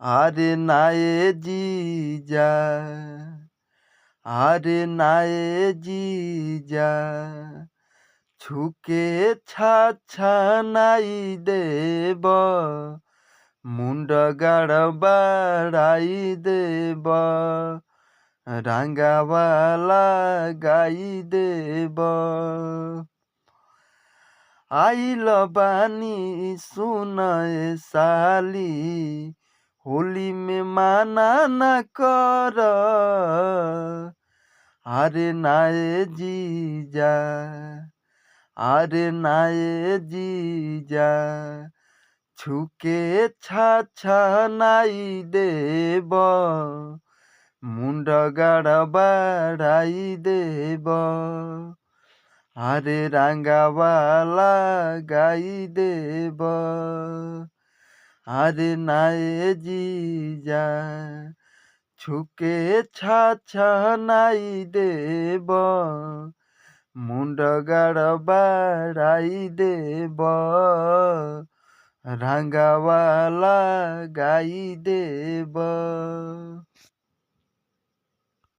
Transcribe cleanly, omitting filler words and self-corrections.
আরে না এ জিজা, আরে না এ জিজা, ছুকে ছাছানাই দেব, মুন্ড গাড় বাড়াই দেব, রাঙ্গাওয়ালা গাই দেব। आइल बानी सुनए साली, होली में माना न कर। अरे नाए जीजा, अरे नाए जीजा, छुके छाछा नाई देब, मुंड गाड़ बाड़ाई देब, আরে রাঙ্গাওয়ালা গাই দেব। আরে নাই জিজা, ছুকে ছাছা নাই দেব, মুন্ড গাড় বাড়াই দেব, রাঙ্গাওয়ালা গাই দেব।